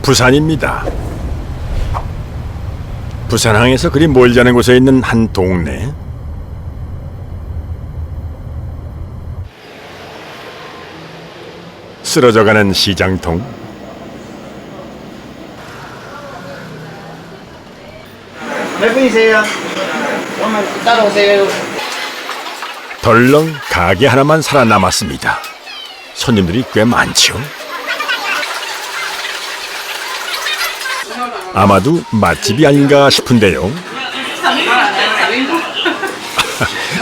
부산입니다. 부산항에서 그리 멀지 않은 곳에 있는 한 동네. 쓰러져가는 시장통. 몇 분이세요? 오늘 따라오세요. 덜렁 가게 하나만 살아남았습니다. 손님들이 꽤 많죠. 아마도 맛집이 아닌가 싶은데요.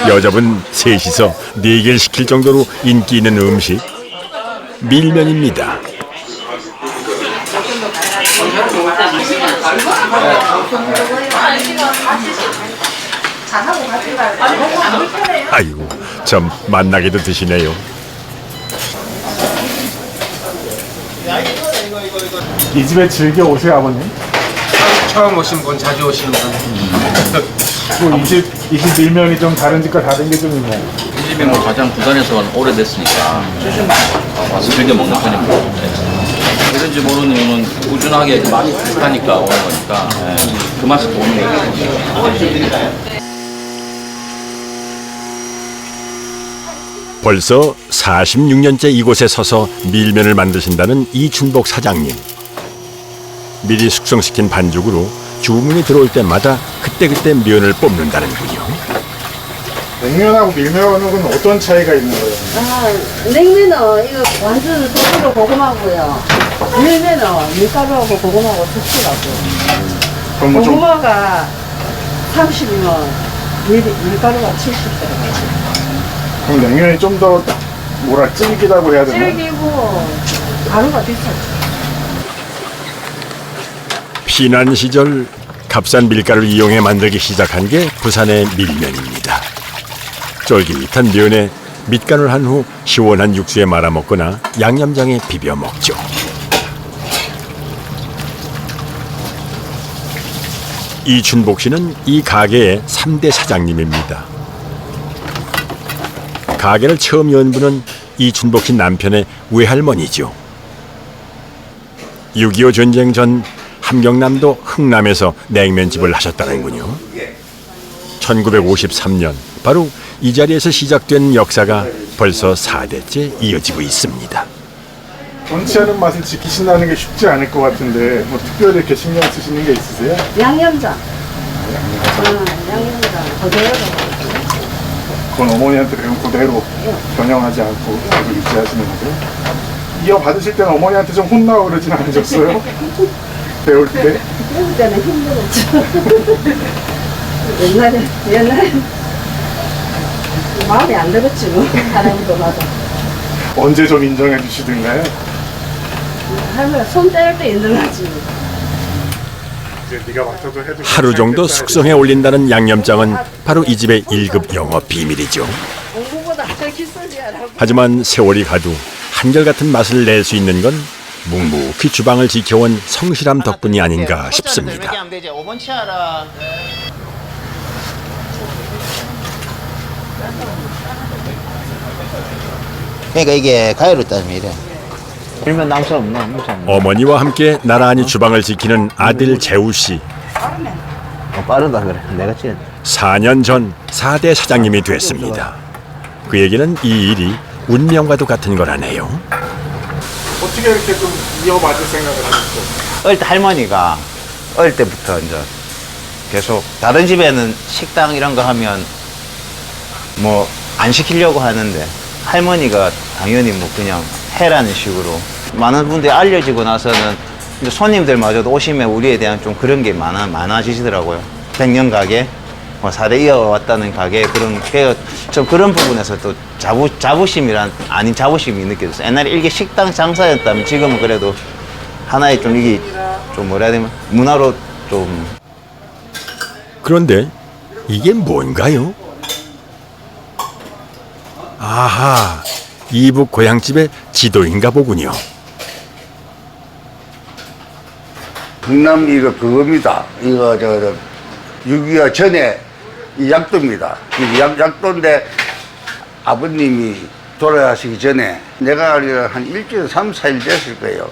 여자분 셋이서 4개를 시킬 정도로 인기 있는 음식 밀면입니다. 아이고, 참 맛나게도 드시네요. 이 집에 즐겨 오세요, 아버님? 처음 오신 분, 자주 오시는 분. 이집 밀면이 좀 다른 집과 다른 게 좀 있나요? 이 집이 뭐 가장 부산에서 오래됐으니까 와서 즐겨 먹는 편입니다. 그런지 모르는 이유는 꾸준하게 그 맛이 비슷하니까 오는 거니까 그 맛이 또 오는 거예요. 벌써 46년째 이곳에 서서 밀면을 만드신다는 이춘복 사장님. 미리 숙성시킨 반죽으로 주문이 들어올 때마다 그때그때 면을 뽑는다는군요. 냉면하고 밀면은 어떤 차이가 있는 거예요? 냉면은 이거 완전 소스로 고구마고요. 밀면은 밀가루하고 고구마하고 특수라고. 그럼 뭐 좀 고구마가 30이면 밀가루가 70 들어가요. 그럼 냉면이 좀 더 뭐라 질기다고 해야 되나? 질기고 가루가 비싸죠. 피난 시절 값싼 밀가루를 이용해 만들기 시작한 게 부산의 밀면입니다. 쫄깃한 면에 밑간을 한 후 시원한 육수에 말아 먹거나 양념장에 비벼 먹죠. 이춘복 씨는 이 가게의 3대 사장님입니다. 가게를 처음 연 분은 이춘복 씨 남편의 외할머니죠. 6.25 전쟁 전 함경남도 흥남에서 냉면집을 하셨다는군요. 1953년 바로 이 자리에서 시작된 역사가 벌써 4대째 이어지고 있습니다. 원치 않은 맛을 지키신다는 게 쉽지 않을 것 같은데 뭐 특별히 이렇게 신경 쓰시는 게 있으세요? 양념장. 양념장 그대로. 그건 어머니한테 배운 그대로 변형하지 않고 계속 유지하시는 거죠? 이어받으실 때는 어머니한테 좀 혼나고 그러진 않으셨어요? 배울 때? 배울 때는 힘들었죠. 옛날에 마음에 안 들었지 뭐. 사람도 맞아. 언제 좀 인정해 주시던가요? 할머니 손 뗄 때 인정하지. 이제 네가 맡아서 해도 하루 정도 괜찮겠다 숙성해 올린다는 양념장은 바로 이 집의 1급 영업 비밀이죠. 공부보다 더 기술이야라고. 하지만 세월이 가도 한결같은 맛을 낼 수 있는 건 묵묵히 주방을 지켜온 성실함 덕분이 아닌가 싶습니다. 5번 치아라. 그러니까 이게 가위로 따지면 이래. 밀면 남사 없나? 어머니와 함께 나란히 주방을 지키는 아들 재우 씨. 빠르다 그래. 내가 찍은. 4년 전 4대 사장님이 됐습니다. 그에게는 이 일이 운명과도 같은 거라네요. 어떻게 이렇게 좀 이어받을 생각을 하셨어요? 어릴 때 할머니가 어릴 때부터 이제 계속 다른 집에는 식당 이런 거 하면 뭐 안 시키려고 하는데 할머니가 당연히 뭐 그냥 해라는 식으로 많은 분들이 알려지고 나서는 이제 손님들마저도 오시면 우리에 대한 좀 그런 게 많아지시더라고요. 100년 가게, 뭐 4대 이어왔다는 가게 좀 그런 부분에서 또 자부심이란 아닌 자부심이 느껴졌어요. 옛날에 이게 식당 장사였다면 지금은 그래도 하나의 좀 이게 좀 뭐라 해야 되나 문화로 좀. 그런데 이게 뭔가요? 아하, 이북 고향집의 지도인가 보군요. 흥남 이거 그겁니다. 이거 6.25 전에 이 약도입니다. 이 약도인데 아버님이 돌아가시기 전에 내가 알기로 한 일주일 3, 4일 됐을 거예요.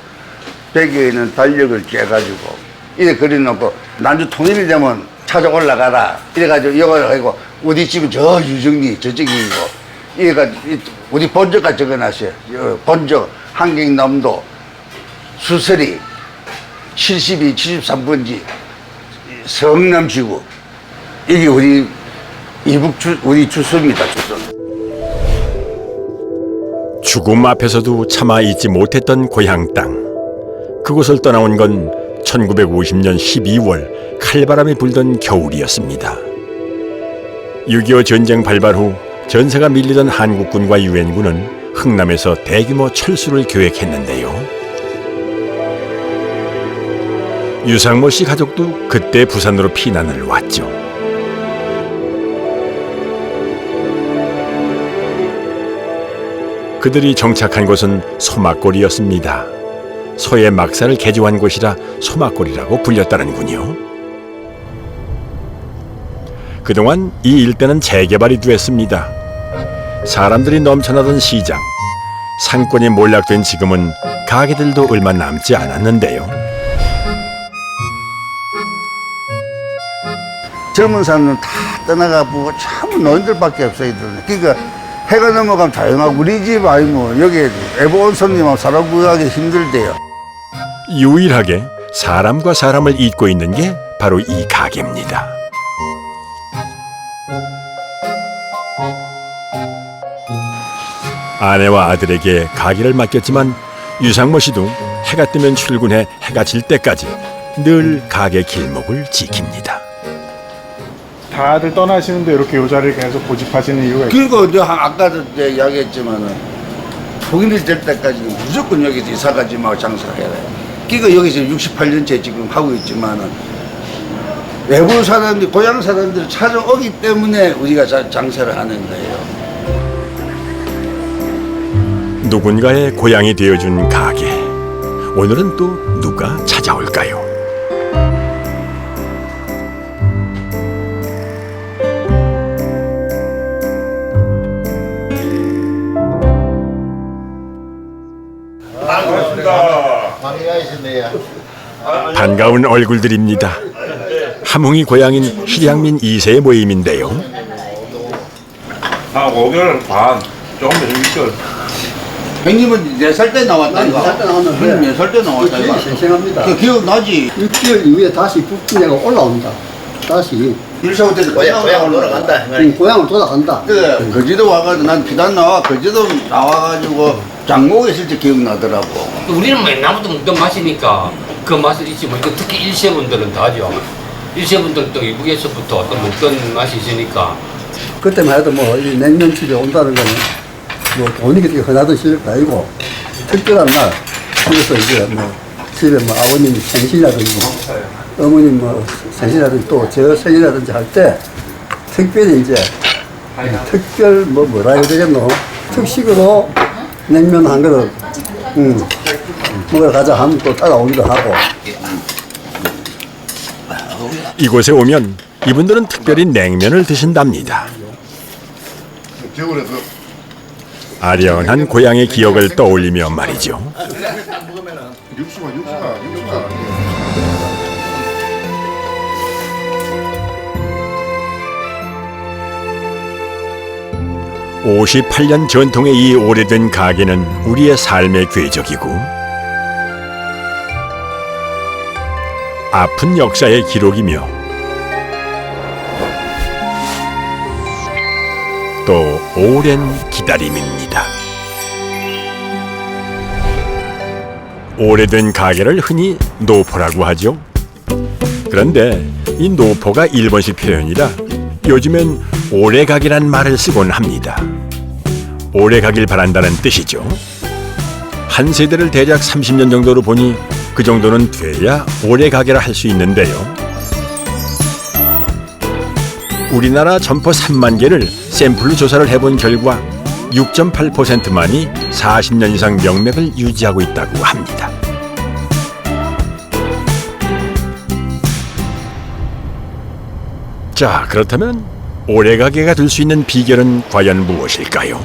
벽에 있는 달력을 깨가지고 이래 그려놓고 난주 통일이 되면 찾아 올라가라 이래가지고 이거 가지고 우리 집은 저 유정리 저쪽이고 이래가지고 우리 본적까지 적어놨어요. 본적 한경남도 수설이 72, 73번지 성남지구 이게 우리 우리 주소입니다. 주소. 죽음 앞에서도 참아 잊지 못했던 고향 땅. 그곳을 떠나온 건 1950년 12월 칼바람이 불던 겨울이었습니다. 6.25 전쟁 발발 후 전세가 밀리던 한국군과 유엔군은 흥남에서 대규모 철수를 계획했는데요. 유상모 씨 가족도 그때 부산으로 피난을 왔죠. 그들이 정착한 곳은 소막골이었습니다. 소의 막사를 개조한 곳이라 소막골이라고 불렸다는군요. 그동안 이 일대는 재개발이 됐습니다. 사람들이 넘쳐나던 시장, 상권이 몰락된 지금은 가게들도 얼마 남지 않았는데요. 젊은 사람들은 다 떠나가고 참 노인들밖에 없어요. 그러니까 해가 넘어가면 조용하고 우리 집 아니면 여기 애보 온 손님하고 사람 구하기 힘들대요. 유일하게 사람과 사람을 잇고 있는 게 바로 이 가게입니다. 아내와 아들에게 가게를 맡겼지만 유상모 씨도 해가 뜨면 출근해 해가 질 때까지 늘 가게 길목을 지킵니다. 다들 떠나시는데 이렇게 요 자리를 계속 고집하시는 이유가 있어요? 그리고 이제 아까도 이제 이야기했지만은 복인이 될 때까지 무조건 여기서 이사 가지 말고 장사를 해야 돼요. 그러니까 여기서 68년째 지금 하고 있지만은 외부 사람들, 고향 사람들이 찾아오기 때문에 우리가 장사를 하는 거예요. 누군가의 고향이 되어준 가게. 오늘은 또 누가 찾아올까요? 반가운 얼굴들입니다. 함흥이 고향인 실향민 2세의 모임인데요. 한 5개월 반 조금 더 있죠. 형님은 4살 때 나왔다 이거. 4살 때 나왔는데 형님 4살 때 나왔다 이거. 생생합니다. 그 기억나지? 6개월 이후에 다시 북진해가 올라온다. 다시 일사후 때도 고향을 돌아간다. 고향을 돌아간다. 그래, 거제도 와가지고 난 비단 나와 거제도 나와가지고 장목에 있을 때 기억나더라고. 우리는 맨날부터 먹던 맛이니까 그 맛을 잊지 못하고 특히 1세분들은 다죠. 1세분들도 이북에서부터 또 먹던 맛이 있으니까. 그때만 해도 뭐 이 냉면집에 온다는 거는 뭐 돈이 그렇게 흔하던 실력도 아니고 특별한 날 그래서 이제 뭐 집에 뭐 아버님 생신이라든지 어머님 뭐 생신이라든지 또 저 생일이라든지 할 때 특별히 이제 특별 뭐라 해야 되겠노 특식으로 냉면 한 그릇 먹으러 가자 하면 또 따라오기도 하고. 이곳에 오면 이분들은 특별히 냉면을 드신답니다. 아련한 고향의 기억을 떠올리며 말이죠. 육수가 58년 전통의 이 오래된 가게는 우리의 삶의 궤적이고 아픈 역사의 기록이며 또 오랜 기다림입니다. 오래된 가게를 흔히 노포라고 하죠. 그런데 이 노포가 일본식 표현이라 요즘엔 오래가기란 말을 쓰곤 합니다. 오래가길 바란다는 뜻이죠. 한 세대를 대략 30년 정도로 보니 그 정도는 돼야 오래가기라 할 수 있는데요. 우리나라 점포 3만 개를 샘플로 조사를 해본 결과 6.8%만이 40년 이상 명맥을 유지하고 있다고 합니다. 자, 그렇다면 오래가게가 될 수 있는 비결은 과연 무엇일까요?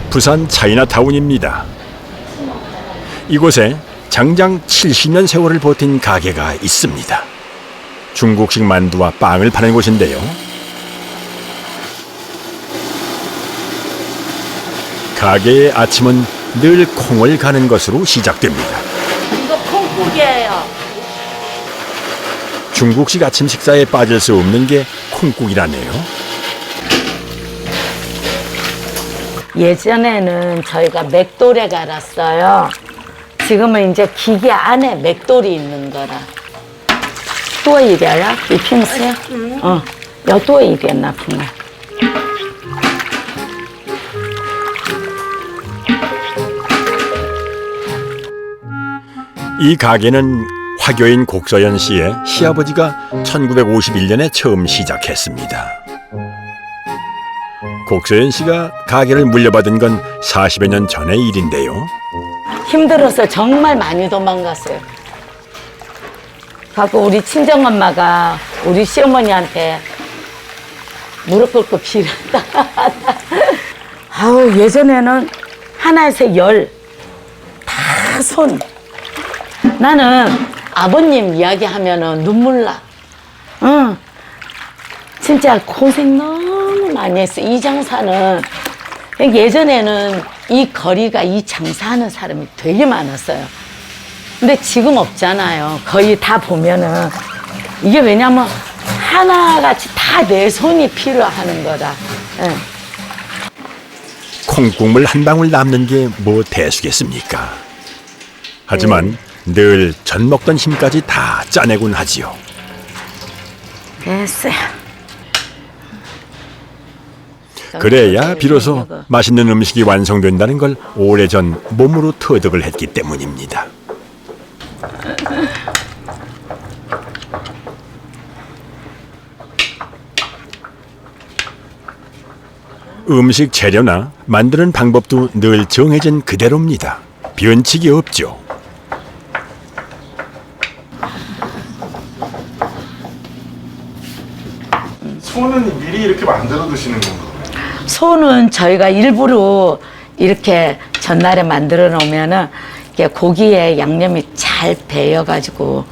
부산 차이나타운입니다. 이곳에 장장 70년 세월을 버틴 가게가 있습니다. 중국식 만두와 빵을 파는 곳인데요. 가게의 아침은 늘 콩을 가는 것으로 시작됩니다. 이거 콩국이에요. 중국식 아침 식사에 빠질 수 없는 게 콩국이라네요. 예전에는 저희가 맥돌에 갈았어요. 지금은 이제 기계 안에 맥돌이 있는 거라. 多一点啊，比平时要多一点呢，朋友。 이 가게는 화교인 곡서연 씨의 시아버지가 1951년에 처음 시작했습니다. 곡서연 씨가 가게를 물려받은 건 40여 년 전의 일인데요. 힘들어서 정말 많이 도망갔어요. 갖고 우리 친정엄마가 우리 시어머니한테 무릎 꿇고 빌었다. 아우, 예전에는 하나에서 10, 다 손. 나는 아버님 이야기하면은 눈물 나. 응. 진짜 고생 너무 많이 했어. 이 장사는 예전에는 이 거리가 이 장사하는 사람이 되게 많았어요. 근데 지금 없잖아요. 거의 다 보면은 이게 왜냐면 하나같이 다 내 손이 필요하는 거라. 예. 콩국물 한 방울 남는 게 뭐 대수겠습니까? 하지만 늘 전 먹던 힘까지 다 짜내곤 하지요. 됐어요. 그래야 비로소 맛있는 음식이 완성된다는 걸 오래전 몸으로 터득을 했기 때문입니다. 음식 재료나 만드는 방법도 늘 정해진 그대로입니다. 변칙이 없죠. 소는 미리 이렇게 만들어 두시는 건가요? 소는 저희가 일부러 이렇게 전날에 만들어 놓으면은 이게 고기에 양념이 잘 배여가지고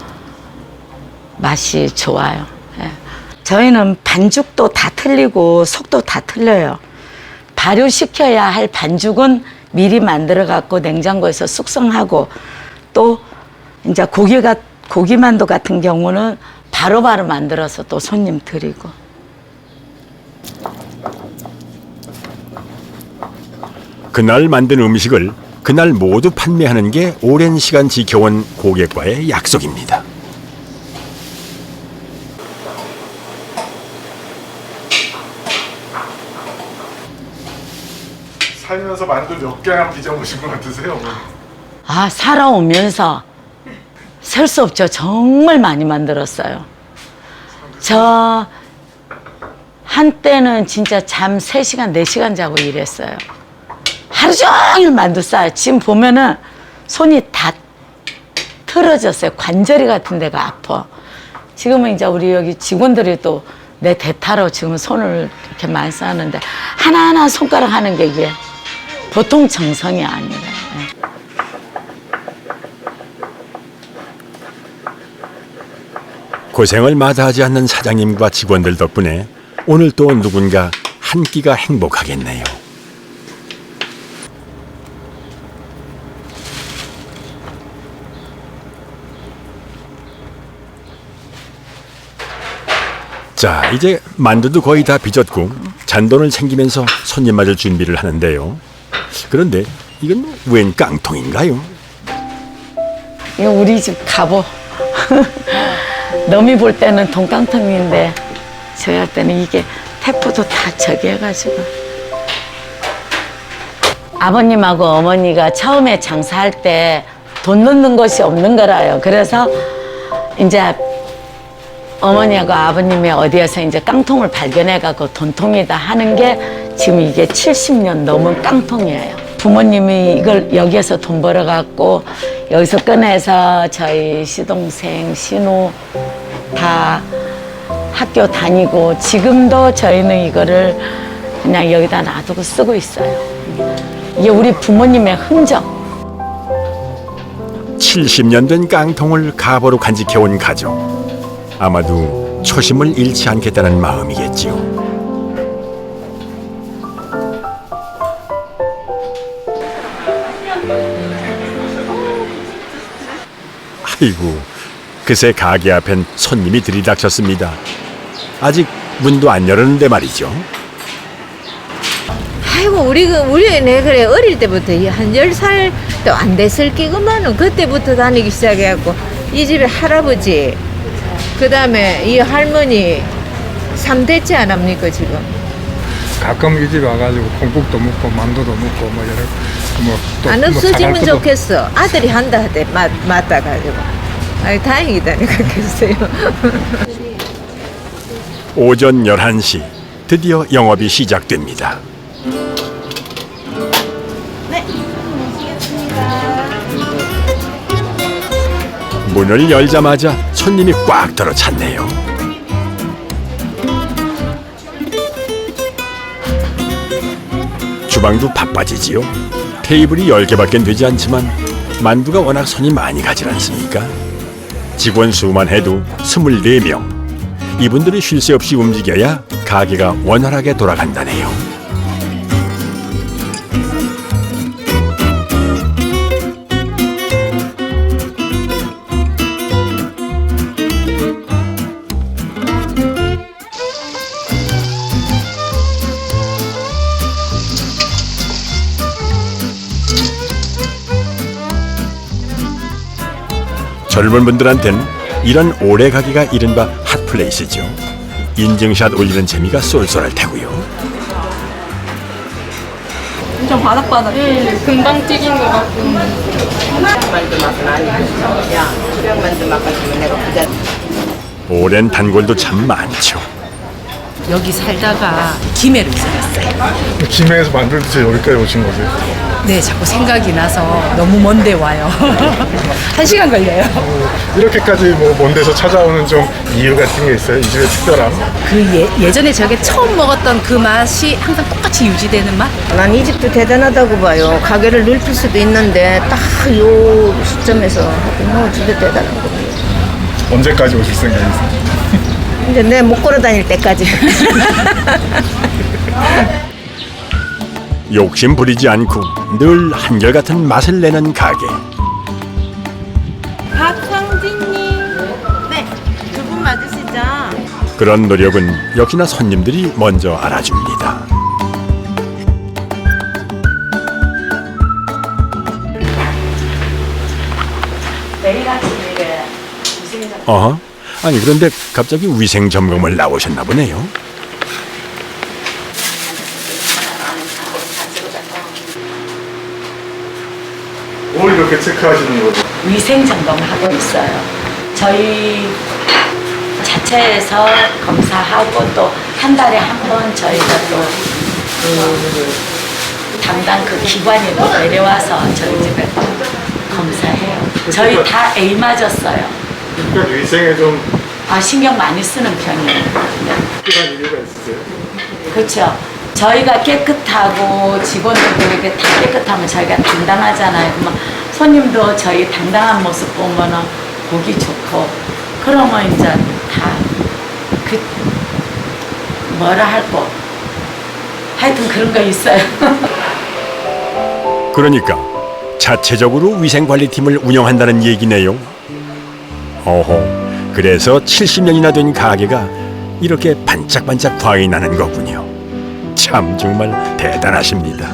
맛이 좋아요. 예. 저희는 반죽도 다 틀리고 속도 다 틀려요. 발효시켜야 할 반죽은 미리 만들어 갖고 냉장고에서 숙성하고, 또 이제 고기만두 같은 경우는 바로바로 만들어서 또 손님 드리고. 그날 만든 음식을 그날 모두 판매하는 게 오랜 시간 지켜온 고객과의 약속입니다. 살면서 만두 몇 개나 빚어보신 것 같으세요? 아, 살아오면서 셀 수 없죠. 정말 많이 만들었어요. 저 한때는 진짜 잠 3시간, 4시간 자고 일했어요. 하루 종일 만두 싸요. 지금 보면은 손이 다 틀어졌어요. 관절이 같은 데가 아파. 지금은 이제 우리 여기 직원들이 또 내 대타로 지금 손을 이렇게 많이 싸는데 하나하나 손가락 하는 게 이게 보통 정성이 아니라. 고생을 마다하지 않는 사장님과 직원들 덕분에 오늘 또 누군가 한 끼가 행복하겠네요. 자, 이제 만두도 거의 다 빚었고 잔돈을 챙기면서 손님 맞을 준비를 하는데요. 그런데 이건 웬 깡통인가요? 이거 우리 집 갑오. 너미 볼 때는 동깡통인데 저희 할 때는 이게 태포도 다 저기 해가지고. 아버님하고 어머니가 처음에 장사할 때 돈 넣는 것이 없는 거라요. 그래서 이제 어머니하고 아버님이 어디에서 이제 깡통을 발견해갖고 돈통이다 하는 게 지금 이게 70년 넘은 깡통이에요. 부모님이 이걸 여기에서 돈 벌어갖고 여기서 꺼내서 저희 시동생, 신우 다 학교 다니고 지금도 저희는 이거를 그냥 여기다 놔두고 쓰고 있어요. 이게 우리 부모님의 흔적. 70년 된 깡통을 가보로 간직해온 가족. 아마도 초심을 잃지 않겠다는 마음이겠지요. 아이고, 그새 가게 앞엔 손님이 들이닥쳤습니다. 아직 문도 안 열었는데 말이죠. 아이고 우리 내 그래 어릴 때부터 한 10살도 안 됐을 끼구만은 그때부터 다니기 시작해갖고 이 집에 할아버지 그 다음에 이 할머니 3대째 안 합니까 지금? 가끔 이 집에 와가지고 콩국도 먹고 만두도 먹고 뭐 여러 안 없어지면 좋겠어. 아들이 한다 하대 맞다 가지고. 아이 다행이다 그랬겠어요. 오전 11시 드디어 영업이 시작됩니다. 문을 열자마자 손님이 꽉 들어찼네요. 주방도 바빠지지요. 테이블이 10개밖에 되지 않지만 만두가 워낙 손이 많이 가지 않습니까? 직원 수만 해도 24명. 이분들이 쉴 새 없이 움직여야 가게가 원활하게 돌아간다네요. 젊은 분들한텐 이런 오래가기가 이른바 핫플레이스죠. 인증샷 올리는 재미가 쏠쏠할 테고요. 좀 바삭바삭. 금방 튀긴 것 같고. 만두 맛은 아니고 야 수령 만두 맛 같으면 내가 부자. 오랜 단골도 참 많죠. 여기 살다가 김해로 이사했어요. 김해에서 만들듯이 여기까지 오신 거세요? 네, 자꾸 생각이 나서 너무 먼데 와요. 1시간 걸려요. 이렇게까지 뭐 먼 데서 찾아오는 좀 이유 같은 게 있어요? 이 집의 특별함? 그 예전에 저게 처음 먹었던 그 맛이 항상 똑같이 유지되는 맛? 난 이 집도 대단하다고 봐요. 가게를 넓힐 수도 있는데 딱 요 시점에서 하여튼 진짜 대단한 겁니다. 언제까지 오실 생각이세요? 이제 내 못 걸어 다닐 때까지. 욕심 부리지 않고 늘 한결같은 맛을 내는 가게. 박성진님. 네, 두 분 맞으시죠? 그런 노력은 역시나 손님들이 먼저 알아줍니다. 매일 아침에 어허? 아니 그런데 갑자기 위생 점검을 나오셨나 보네요. 뭘 이렇게 체크하시는 거죠? 위생 점검을 하고 있어요. 저희 자체에서 검사하고 또 한 달에 한 번 저희가 또 그 담당 그 기관이 또 내려와서 저희 집에 검사해요. 저희 다 A 맞았어요. 그러니까 위생에 좀 신경 많이 쓰는 편이에요. 특별한 이유가 있으세요? 그렇죠. 저희가 깨끗하고 직원들도 이렇게 다 깨끗하면 저희가 당당하잖아요. 그러면 손님도 저희 당당한 모습 보면은 보기 좋고 그러면 이제 다 그 뭐라 할거 하여튼 그런 거 있어요. 그러니까 자체적으로 위생관리팀을 운영한다는 얘기네요. 어허, 그래서 70년이나 된 가게가 이렇게 반짝반짝 광이 나는 거군요. 참 정말 대단하십니다.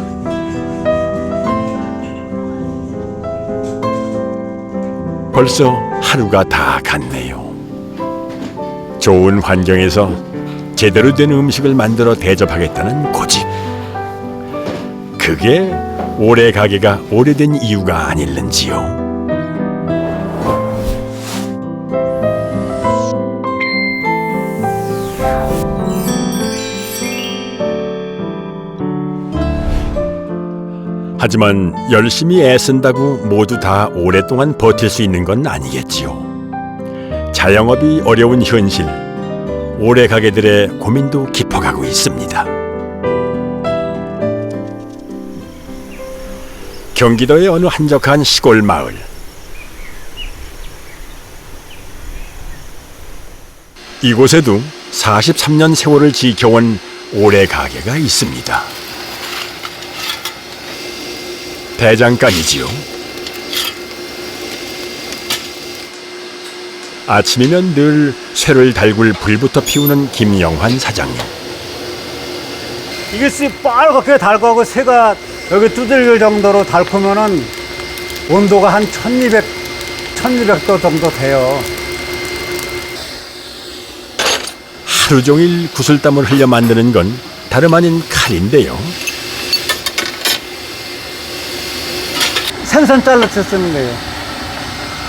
벌써 하루가 다 갔네요. 좋은 환경에서 제대로 된 음식을 만들어 대접하겠다는 고집. 그게 오래 가게가 오래된 이유가 아닐는지요. 하지만 열심히 애쓴다고 모두 다 오랫동안 버틸 수 있는 건 아니겠지요. 자영업이 어려운 현실, 오래 가게들의 고민도 깊어가고 있습니다. 경기도의 어느 한적한 시골 마을. 이곳에도 43년 세월을 지켜온 오래 가게가 있습니다. 대장간이지요. 아침이면 늘 쇠를 달굴 불부터 피우는 김영환 사장님. 이것이 빨갛게 달고하고 새가 여기 두들길 정도로 달구면은 온도가 한 1200도 정도 돼요. 하루 종일 구슬땀을 흘려 만드는 건 다름 아닌 칼인데요. 생선 잘라서 쓰는 거예요.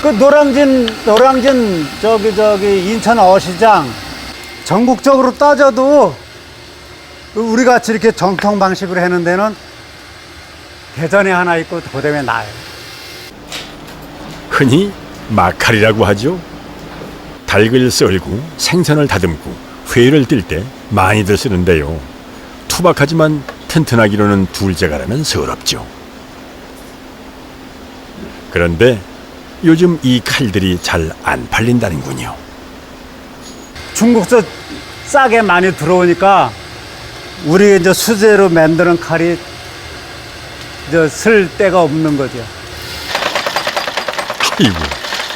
그 노량진 저기 인천 어시장 전국적으로 따져도 우리 같이 이렇게 정통 방식으로 하는 데는 대전에 하나 있고 도담에 나요. 흔히 막칼이라고 하죠. 닭을 썰고 생선을 다듬고 회를 뜰 때 많이들 쓰는데요. 투박하지만 튼튼하기로는 둘째가라면 서럽죠. 그런데 요즘 이 칼들이 잘 안 팔린다는군요. 중국서 싸게 많이 들어오니까 우리 이제 수제로 만드는 칼이 이제 쓸 데가 없는 거죠. 아이고,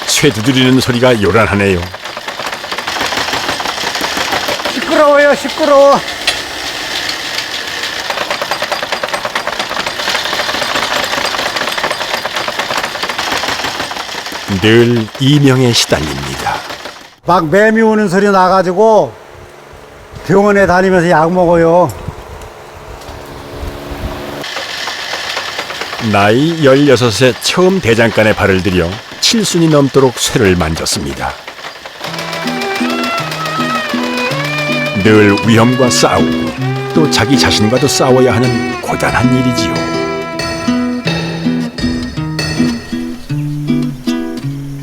쇠 두드리는 소리가 요란하네요. 시끄러워요, 시끄러워. 늘 이명에 시달립니다. 막 매미 오는 소리 나가지고 병원에 다니면서 약 먹어요. 나이 16에 처음 대장간에 발을 들여 7순이 넘도록 쇠를 만졌습니다. 늘 위험과 싸우고 또 자기 자신과도 싸워야 하는 고단한 일이지요.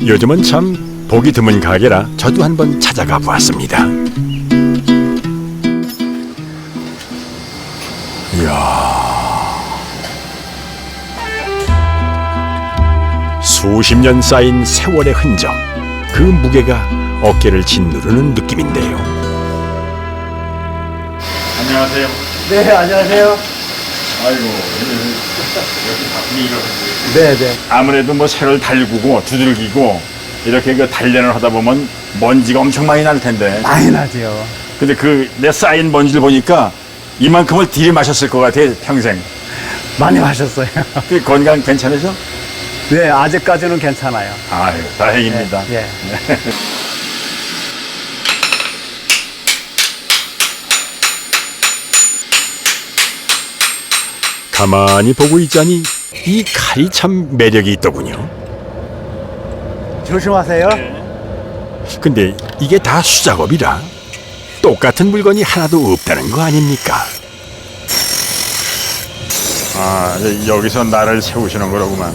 요즘은 참 보기 드문 가게라 저도 한번 찾아가 보았습니다. 이야, 수십 년 쌓인 세월의 흔적, 그 무게가 어깨를 짓누르는 느낌인데요. 안녕하세요. 네, 안녕하세요. 아이고, 여기 바쁘게 일하고 네, 네. 아무래도 뭐 새를 달구고 두들기고 이렇게 그 단련을 하다 보면 먼지가 엄청 많이 날 텐데. 많이 나죠. 근데 그 내 쌓인 먼지를 보니까 이만큼을 들이마셨을 것 같아, 평생. 많이 마셨어요. 그 건강 괜찮으셔? 네, 아직까지는 괜찮아요. 아유, 다행입니다. 예. 가만히 보고 있자니 이 칼이 참 매력이 있더군요. 조심하세요. 근데 이게 다 수작업이라 똑같은 물건이 하나도 없다는 거 아닙니까? 아, 여기서 나를 세우시는 거로구만.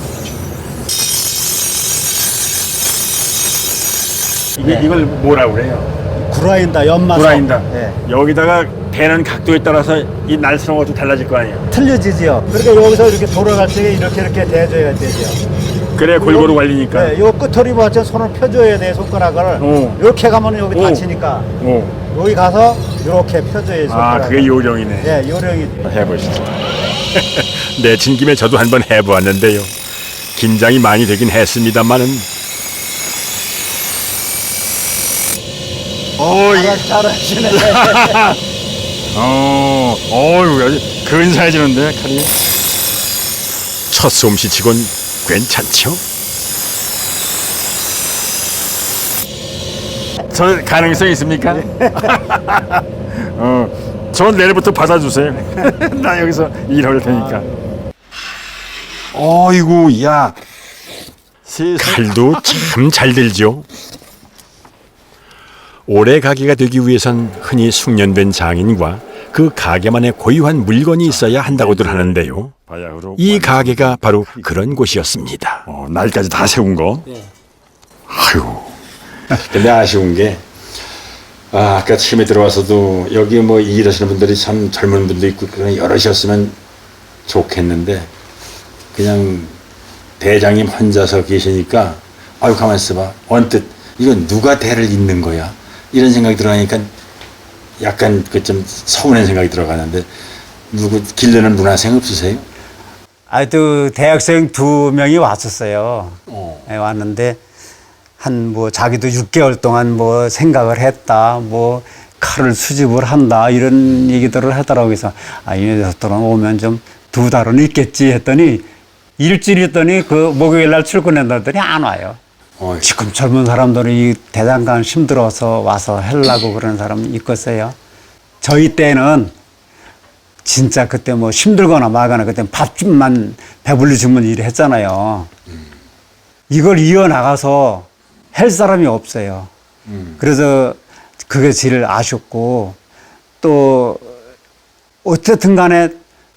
이걸 뭐라고 그래요? 구라인다, 연마석. 구라인다. 네. 여기다가 대는 각도에 따라서 이 날스러운 것도 달라질 거 아니에요? 틀려지지요. 그러니까 여기서 이렇게 돌아갈 때 이렇게 대줘야 되죠. 그래 골고루 갈리니까. 네, 요 끝털이 맞춰 손을 펴줘야 돼, 손가락을. 이렇게 가면 여기 다치니까. 여기 가서 이렇게 펴줘야 손가락을. 아, 그게 요령이네. 네, 요령이죠. 해보시죠. 내친 김에 저도 한번 해보았는데요. 긴장이 많이 되긴 했습니다만은. 잘하시네. 어유 아주 근사해지는데 칼이. 첫 솜씨치곤 괜찮죠? 저 가능성 있습니까? 저 내일부터 받아주세요. 나 여기서 일할 테니까. 어이구, 야. 칼도 참 잘 들죠. 오래 가게가 되기 위해선 흔히 숙련된 장인과 그 가게만의 고유한 물건이 있어야 한다고들 하는데요. 이 가게가 바로 그런 곳이었습니다. 날까지 다 세운 거? 네. 아유. 근데 아쉬운 게 아까 처음에 들어와서도 여기 뭐 일하시는 분들이 참 젊은 분도 있고 그런 여럿이었으면 좋겠는데 그냥 대장님 혼자서 계시니까 아유 가만 있어봐 언뜻 이건 누가 대를 잇는 거야 이런 생각이 들어가니까 약간 그 좀 서운한 생각이 들어가는데 누구 길르는 문화생 없으세요? 아또 대학생 2명이 왔었어요. 네, 왔는데 한 뭐 자기도 6개월 동안 뭐 생각을 했다 뭐 칼을 수집을 한다 이런 얘기들을 하더라고요. 그래서 이 녀석들은 오면 좀 2달은 있겠지 했더니 일주일 있더니 그 목요일 날 출근한다더니 안 와요. 지금 젊은 사람들은 이 대장간 힘들어서 와서 하려고 그러는 사람 있겠어요. 저희 때는 진짜 그때 뭐 힘들거나 말거나 그때 밥집만 배불리 주면 일을 했잖아요. 이걸 이어나가서 할 사람이 없어요. 그래서 그게 제일 아쉽고 또 어쨌든 간에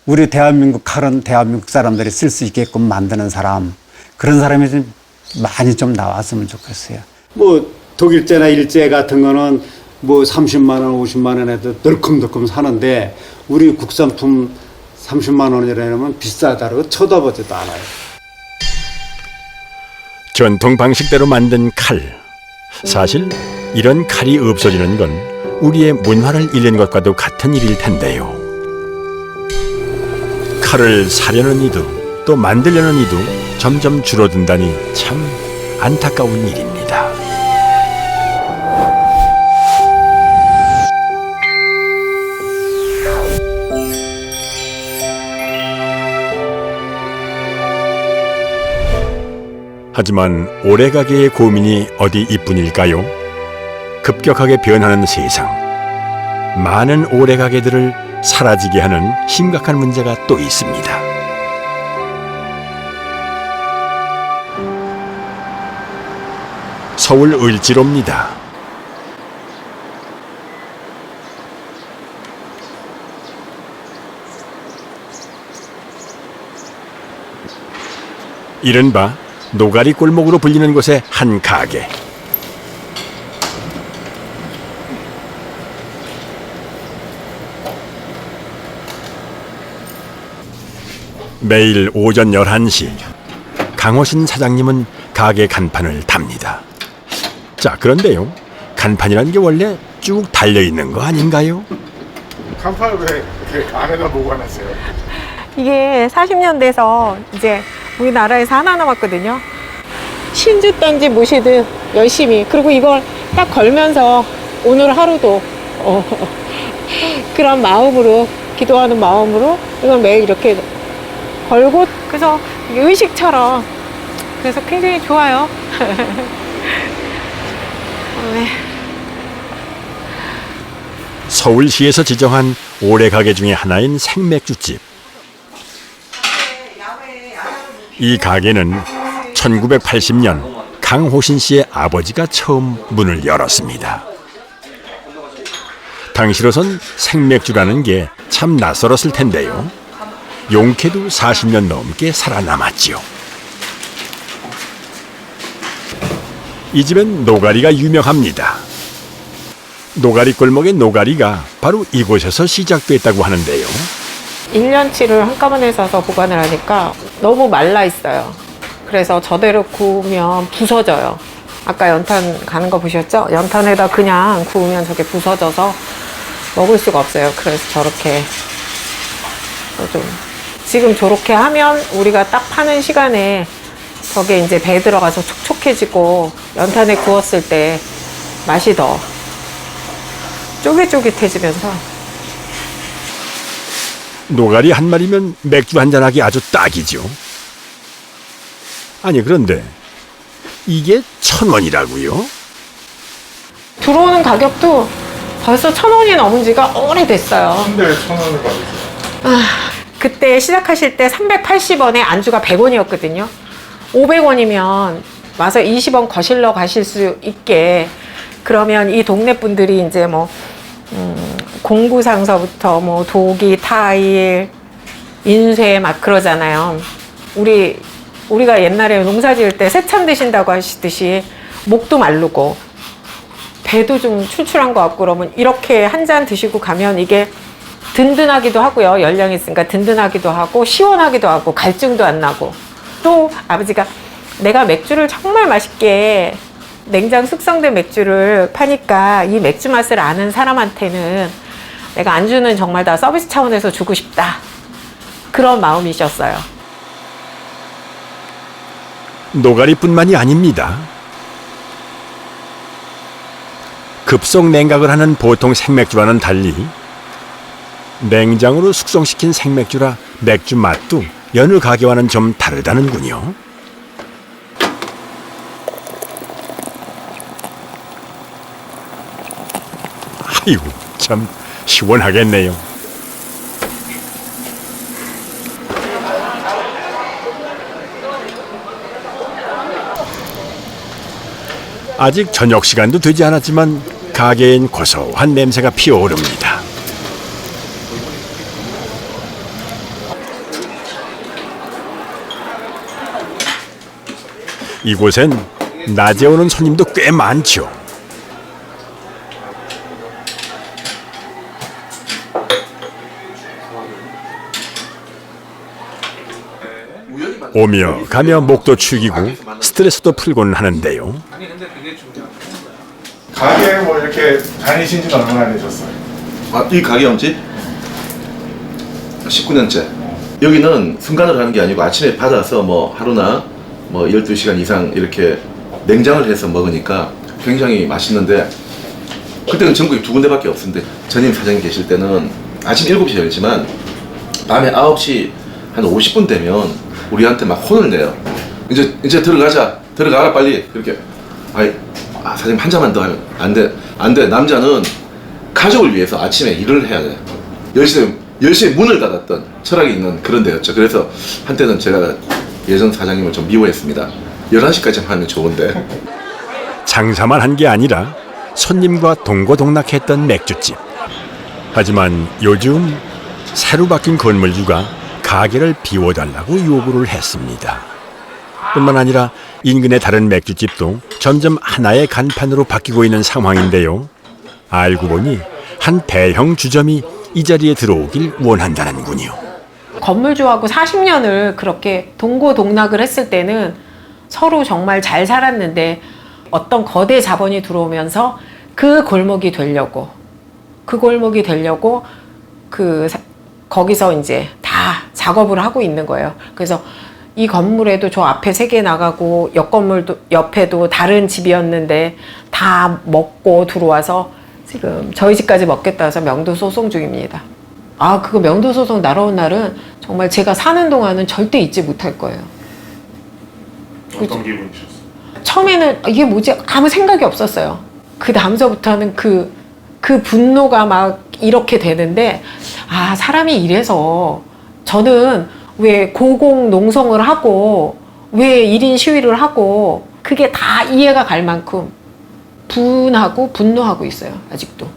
우리 대한민국 칼은 대한민국 사람들이 쓸 수 있게끔 만드는 사람 그런 사람이 좀 많이 좀 나왔으면 좋겠어요. 뭐 독일제나 일제 같은 거는 뭐 30만 원, 50만 원에도 널컹널컹 사는데 우리 국산품 30만 원이라면 비싸다고 쳐다보지도 않아요. 전통 방식대로 만든 칼. 사실 이런 칼이 없어지는 건 우리의 문화를 잃는 것과도 같은 일일 텐데요. 칼을 사려는 이도 또 만들려는 이도 점점 줄어든다니 참 안타까운 일입니다. 하지만 오래가게의 고민이 어디 이뿐일까요? 급격하게 변하는 세상. 많은 오래가게들을 사라지게 하는 심각한 문제가 또 있습니다. 서울 을지로입니다. 이른바 노가리 골목으로 불리는 곳의 한 가게. 매일 오전 11시 강호신 사장님은 가게 간판을 답니다. 자, 그런데요. 간판이라는 게 원래 쭉 달려있는 거 아닌가요? 간판을 왜 이렇게 안에다 보관하세요? 이게 40년 돼서 이제 우리나라에서 하나 남았거든요. 신주단지 모시듯 열심히. 그리고 이걸 딱 걸면서 오늘 하루도 그런 마음으로, 기도하는 마음으로 이걸 매일 이렇게 걸고, 그래서 이게 의식처럼, 그래서 굉장히 좋아요. 네. 서울시에서 지정한 오래가게 중에 하나인 생맥주집. 이 가게는 1980년 강호신 씨의 아버지가 처음 문을 열었습니다. 당시로선 생맥주라는 게 참 낯설었을 텐데요. 용케도 40년 넘게 살아남았지요. 이 집엔 노가리가 유명합니다. 노가리 골목의 노가리가 바로 이곳에서 시작됐다고 하는데요. 1년치를 한꺼번에 사서 보관을 하니까 너무 말라 있어요. 그래서 저대로 구우면 부서져요. 아까 연탄 가는 거 보셨죠? 연탄에다 그냥 구우면 저게 부서져서 먹을 수가 없어요. 그래서 저렇게 좀 지금 저렇게 하면 우리가 딱 파는 시간에 저게 이제 배에 들어가서 촉촉해지고 연탄에 구웠을 때 맛이 더 쫄깃쫄깃해지면서. 노가리 한 마리면 맥주 한잔하기 아주 딱이죠. 아니 그런데 이게 1,000원이라고요? 들어오는 가격도 벌써 1,000원이 넘은 지가 오래됐어요. 근데 왜 1,000원을 받으세요? 그때 시작하실 때 380원에 안주가 100원이었거든요. 500원이면 와서 20원 거실러 가실 수 있게, 그러면 이 동네 분들이 이제 뭐 공구상서부터 뭐 도기, 타일, 인쇄 막 그러잖아요. 우리가 옛날에 농사 지을 때 새참 드신다고 하시듯이 목도 마르고 배도 좀 출출한 것 같고, 그러면 이렇게 한 잔 드시고 가면 이게 든든하기도 하고요. 열량이 있으니까 든든하기도 하고 시원하기도 하고 갈증도 안 나고 또 아버지가 내가 맥주를 정말 맛있게 냉장 숙성된 맥주를 파니까 이 맥주 맛을 아는 사람한테는 내가 안주는 정말 다 서비스 차원에서 주고 싶다. 그런 마음이셨어요. 노가리뿐만이 아닙니다. 급속 냉각을 하는 보통 생맥주와는 달리 냉장으로 숙성시킨 생맥주라 맥주 맛도 여느 가게와는 좀 다르다는군요. 아이고 참 시원하겠네요. 아직 저녁 시간도 되지 않았지만 가게엔 고소한 냄새가 피어오릅니다. 이곳엔 낮에 오는 손님도 꽤 많죠. 오며 가며 목도 축이고 스트레스도 풀곤 하는데요. 가게 뭐 이렇게 다니신 지는 얼마나 되셨어요? 이 가게 언제? 19년째. 여기는 순간으로 하는 게 아니고 아침에 받아서 뭐 하루나 뭐 12시간 이상 이렇게 냉장을 해서 먹으니까 굉장히 맛있는데, 그때는 전국에 2군데밖에 없었는데 전임 사장님 계실 때는 아침 7시에 열지만 밤에 9시 한 50분 되면 우리한테 막 혼을 내요. 이제 들어가라 빨리. 그렇게 사장님 한 잔만 더 하면 안 돼. 남자는 가족을 위해서 아침에 일을 해야 돼. 10시에 문을 닫았던 철학이 있는 그런 데였죠. 그래서 한때는 제가 예전 사장님을 좀 미워했습니다. 11시까지 하면 좋은데. 장사만 한 게 아니라 손님과 동고동락했던 맥주집. 하지만 요즘 새로 바뀐 건물주가 가게를 비워달라고 요구를 했습니다. 뿐만 아니라 인근의 다른 맥주집도 점점 하나의 간판으로 바뀌고 있는 상황인데요. 알고 보니 한 대형 주점이 이 자리에 들어오길 원한다는군요. 건물주하고 40년을 그렇게 동고동락을 했을 때는 서로 정말 잘 살았는데 어떤 거대 자본이 들어오면서 그 골목이 되려고 거기서 이제 다 작업을 하고 있는 거예요. 그래서 이 건물에도 저 앞에 3개 나가고 옆 건물도 옆에도 다른 집이었는데 다 먹고 들어와서 지금 저희 집까지 먹겠다 해서 명도 소송 중입니다. 그거 명도 소송 날아온 날은 정말 제가 사는 동안은 절대 잊지 못할 거예요. 어떤 기분이셨어요? 처음에는 이게 뭐지 아무 생각이 없었어요. 그 다음서부터는 그 분노가 막 이렇게 되는데 사람이 이래서 저는 왜 고공농성을 하고 왜 1인 시위를 하고 그게 다 이해가 갈 만큼 분하고 분노하고 있어요. 아직도.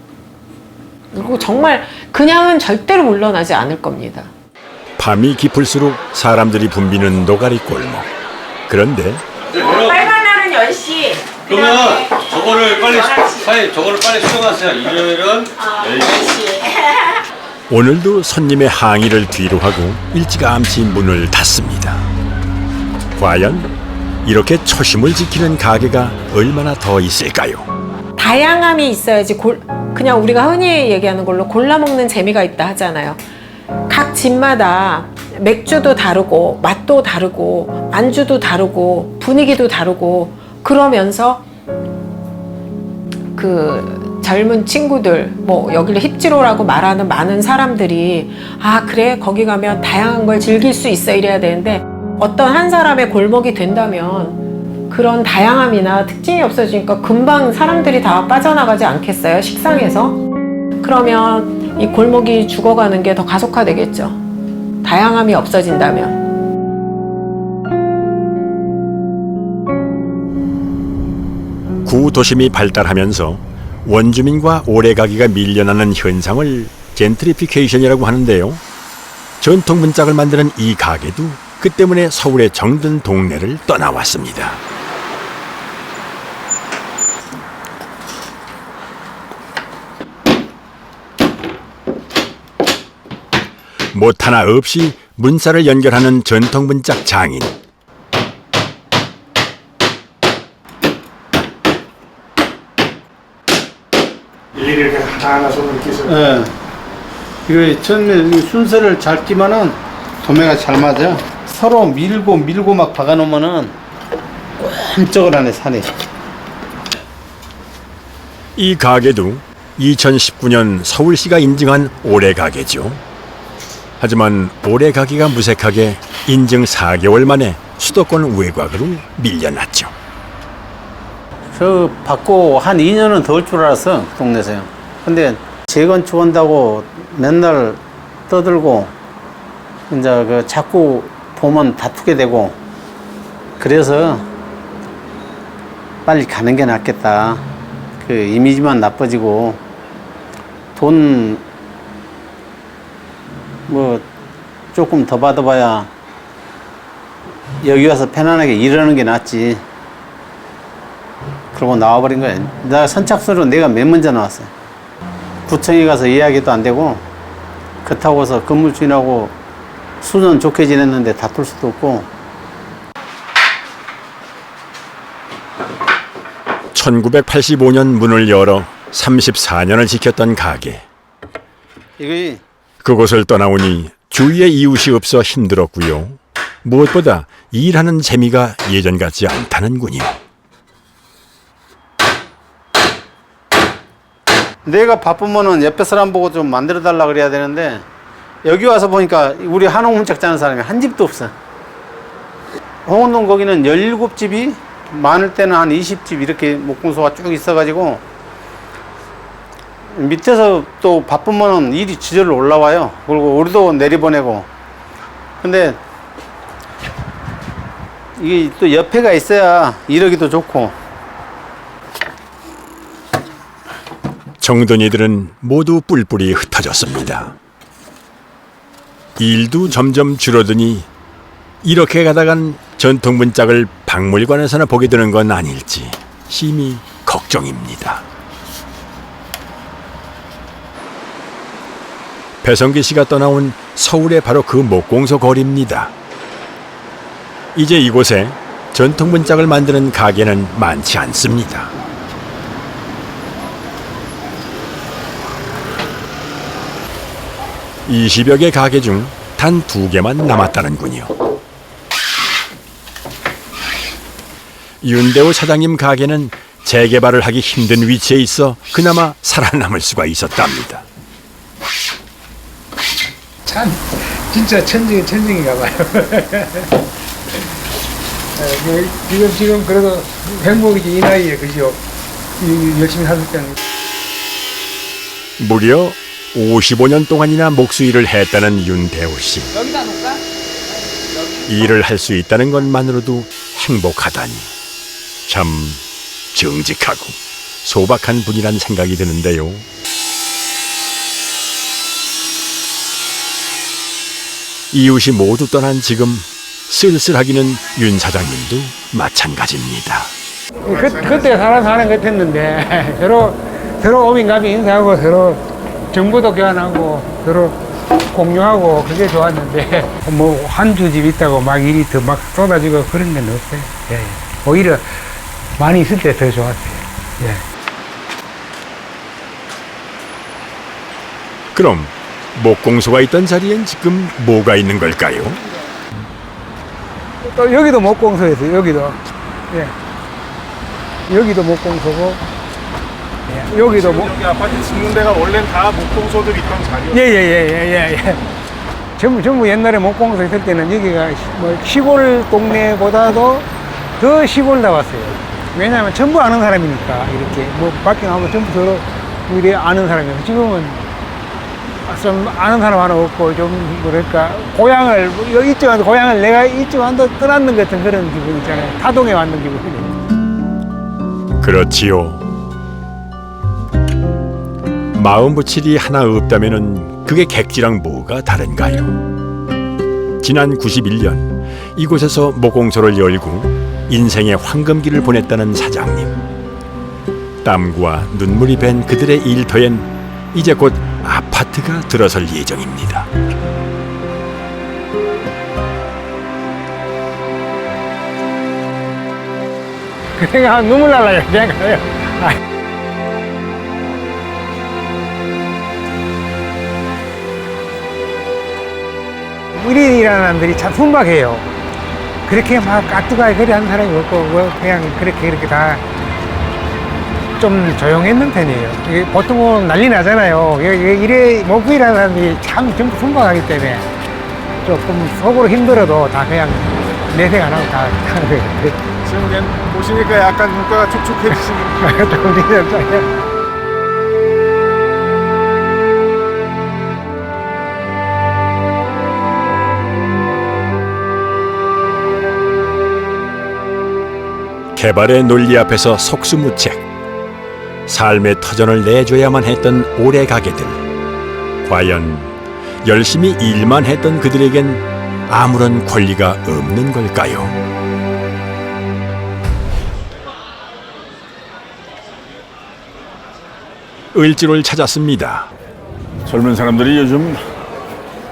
그리고 정말 그냥은 절대로 물러나지 않을 겁니다. 밤이 깊을수록 사람들이 붐비는 노가리 골목. 그런데 빨간 날은 10시. 그러면 저거를 빨리 수정하세요. 일요일은 10시. 오늘도 손님의 항의를 뒤로하고 일찌감치 문을 닫습니다. 과연 이렇게 초심을 지키는 가게가 얼마나 더 있을까요? 다양함이 있어야지 그냥 우리가 흔히 얘기하는 걸로 골라먹는 재미가 있다 하잖아요. 각 집마다 맥주도 다르고 맛도 다르고 안주도 다르고 분위기도 다르고 그러면서 그 젊은 친구들 뭐 여기를 힙지로라고 말하는 많은 사람들이 그래 거기 가면 다양한 걸 즐길 수 있어 이래야 되는데 어떤 한 사람의 골목이 된다면 그런 다양함이나 특징이 없어지니까 금방 사람들이 다 빠져나가지 않겠어요? 식상해서? 그러면 이 골목이 죽어가는 게 더 가속화되겠죠. 다양함이 없어진다면. 구도심이 발달하면서 원주민과 오래가기가 밀려나는 현상을 젠트리피케이션이라고 하는데요. 전통 문짝을 만드는 이 가게도 그 때문에 서울의 정든 동네를 떠나왔습니다. 못 하나 없이 문살을 연결하는 전통 문짝 장인. 일일이 이렇게 하나하나 손을 끼셔. 예. 이거 처음에 순서를 잘 끼면은 도매가 잘 맞아요. 서로 밀고 막 박아놓으면은 꼼짝을 안 해, 산이. 이 가게도 2019년 서울시가 인증한 올해 가게죠. 하지만 올해 가게가 무색하게 인증 4개월 만에 수도권 외곽으로 밀려났죠. 저 받고 한 2년은 더 올 줄 알았어, 동네에서요. 근데 재건축한다고 맨날 떠들고 이제 그 자꾸 보면 다투게 되고 그래서 빨리 가는 게 낫겠다. 그 이미지만 나빠지고 돈 뭐 조금 더 받아봐야 여기 와서 편안하게 일하는 게 낫지. 그러고 나와버린 거야. 나 선착순으로 내가 맨 먼저 나왔어요. 구청에 가서 이야기도 안 되고 그렇다고 해서 건물주인하고 수는 좋게 지냈는데 다툴 수도 없고. 1985년 문을 열어 34년을 지켰던 가게. 이게 그곳을 떠나오니 주위에 이웃이 없어 힘들었고요. 무엇보다 일하는 재미가 예전 같지 않다는군요. 내가 바쁘면은 옆에 사람 보고 좀 만들어 달라 그래야 되는데 여기 와서 보니까 우리 한옥문짝 짜는 사람이 한 집도 없어. 홍원동 거기는 17집이 많을 때는 한 20집 이렇게 목공소가 쭉 있어가지고 밑에서 또 바쁘면은 일이 지저로 올라와요. 그리고 우리도 내리보내고. 근데 이게 또 옆에가 있어야 일하기도 좋고. 정든이들은 모두 뿔뿔이 흩어졌습니다. 일도 점점 줄어드니 이렇게 가다간 전통문짝을 박물관에서나 보게 되는 건 아닐지 심히 걱정입니다. 배성기 씨가 떠나온 서울의 바로 그 목공소 거리입니다. 이제 이곳에 전통문짝을 만드는 가게는 많지 않습니다. (20여 개) 가게 중 단 2개만 남았다는군요. 윤대호 사장님 가게는 재개발을 하기 힘든 위치에 있어 그나마 살아남을 수가 있었답니다. 참 진짜 천직이 천직인가 봐요. 지금 그래도 행복이지 이 나이에 그죠? 열심히 하실 때는. 무려 55년 동안이나 목수일을 했다는 윤대호 씨. 여기다 놓을까? 일을 할 수 있다는 것만으로도 행복하다니 참 정직하고 소박한 분이란 생각이 드는데요. 이웃이 모두 떠난 지금 쓸쓸하기는 윤 사장님도 마찬가지입니다. 그때 사람 사는 것 같았는데 서로 오민감이 인사하고 서로 정보도 교환하고 서로 공유하고 그게 좋았는데 뭐 한두 집 있다고 막 일이 더 막 쏟아지고 그런 건 없어요. 예. 오히려 많이 있을 때 더 좋았어요. 예. 그럼 목공소가 있던 자리엔 지금 뭐가 있는 걸까요? 또 여기도 목공소였어요. 여기도. 예. 여기도 목공소고. 예. 여기도 여기 아파트 짓는 데가 원래는 다 목공소들 있던 자리였어요. 예. 전부 옛날에 목공소 있을 때는 여기가 뭐 시골 동네보다도 더 시골 나왔어요. 왜냐하면 전부 아는 사람이니까 이렇게 뭐 밖에 나오면 전부 서로 우리 아는 사람이에요. 지금은 좀 아는 사람 하나 없고 좀 뭐랄까 고향을 여기 이쪽 와서 고향을 내가 이쪽 한도 떠났는 것 같은 그런 기분 있잖아요. 타동에 왔는 기분. 그렇지요. 마음 붙일 이 하나 없다면은 그게 객지랑 뭐가 다른가요? 지난 91년 이곳에서 목공소를 열고 인생의 황금기를 보냈다는 사장님. 땀과 눈물이 밴 그들의 일터엔 이제 곧 아파트가 들어설 예정입니다. 그 생각하면 눈물 날라요. 생각해요. 1인 일하는 사람들이 참 순박해요. 그렇게 막 까뚜가에 그리 하는 사람이 없고 뭐 그냥 그렇게 다 좀 조용했는 편이에요. 이게 보통은 난리 나잖아요. 이래 목표 일하는 사람들이 참 전부 순박하기 때문에 조금 속으로 힘들어도 다 그냥 내색 안 하고 다 하는 거예요. 지금 그냥 보시니까 약간 눈가가 촉촉해지시는. 개발의 논리 앞에서 속수무책. 삶의 터전을 내줘야만 했던 오래 가게들. 과연 열심히 일만 했던 그들에겐 아무런 권리가 없는 걸까요? 을지로를 찾았습니다. 젊은 사람들이 요즘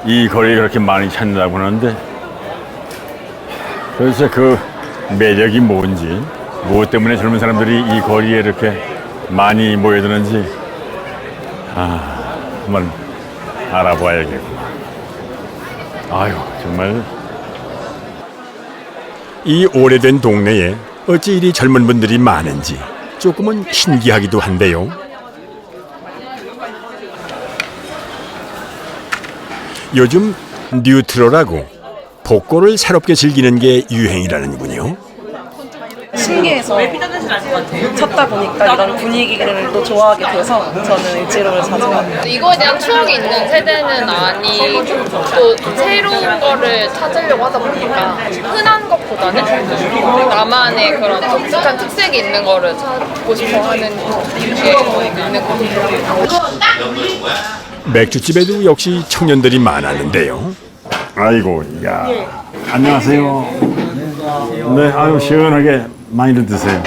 이 거리에 그렇게 많이 찾는다고 하는데 도대체 그 매력이 뭔지, 무엇 때문에 젊은 사람들이 이 거리에 이렇게 많이 모여드는지 한번 알아봐야겠구나. 아유, 정말. 이 오래된 동네에 어찌 이리 젊은 분들이 많은지 조금은 신기하기도 한데요. 요즘 뉴트럴하고 복고를 새롭게 즐기는 게 유행이라는군요. 신기해서 찾다 보니까 이런 분위기를 또 좋아하게 돼서 저는 을지로를 자주 가요. 이거에 대한 추억이 있는 세대는 아니고 또 새로운 거를 찾으려고 하다 보니까 흔한 것보다는 나만의 그런 독특한 특색이 있는 거를 찾고 싶어 하는 게 있는 것 같아요. 맥주집에도 역시 청년들이 많았는데요. 아이고, 야. 안녕하세요. 네, 아유, 시원하게 많이들 드세요.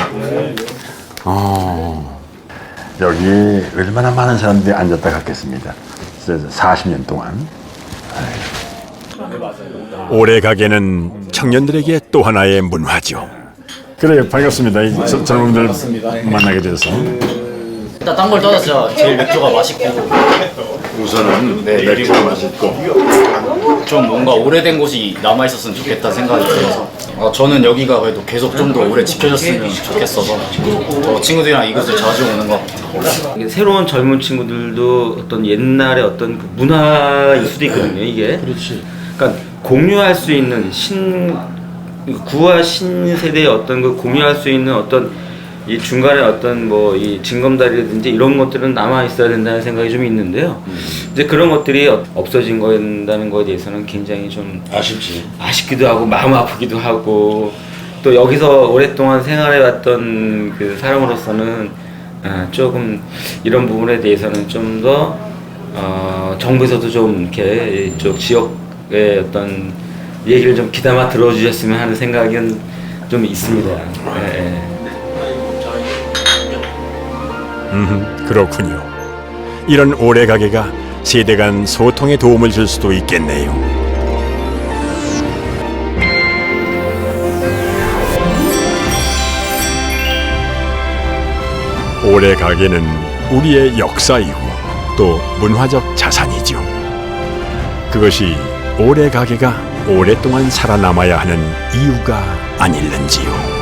여기 얼마나 많은 사람들이 앉았다 갔겠습니다. 40년 동안. 오래 가게는 청년들에게 또 하나의 문화죠. 그래요, 반갑습니다. 이 젊은 분들 만나게 돼서. 일단 딴 걸 떠나서 제일 맥주가 맛있고 우선은 맥주가 맛있고 좀 뭔가 오래된 곳이 남아있었으면 좋겠다 생각이 들어서 저는 여기가 그래도 계속 좀 더 오래 지켜졌으면 좋겠어서 친구들이랑 이곳을 자주 오는 것 같아요. 새로운 젊은 친구들도 어떤 옛날의 어떤 그 문화일 수도 있거든요, 이게. 그렇지. 그러니까 공유할 수 있는 구와 신세대의 어떤 그 공유할 수 있는 어떤 이 중간에 어떤 뭐 이 징검다리라든지 이런 것들은 남아 있어야 된다는 생각이 좀 있는데요. 이제 그런 것들이 없어진 거다는 거에 대해서는 굉장히 좀 아쉽기도 하고 마음 아프기도 하고 또 여기서 오랫동안 생활해왔던 그 사람으로서는 조금 이런 부분에 대해서는 좀 더 정부에서도 좀 이렇게 이쪽 지역의 어떤 얘기를 좀 귀담아 들어주셨으면 하는 생각은 좀 있습니다. 네. 그렇군요. 이런 오래 가게가 세대 간 소통에 도움을 줄 수도 있겠네요. 오래 가게는 우리의 역사이고 또 문화적 자산이죠. 그것이 오래 가게가 오랫동안 살아남아야 하는 이유가 아닐는지요.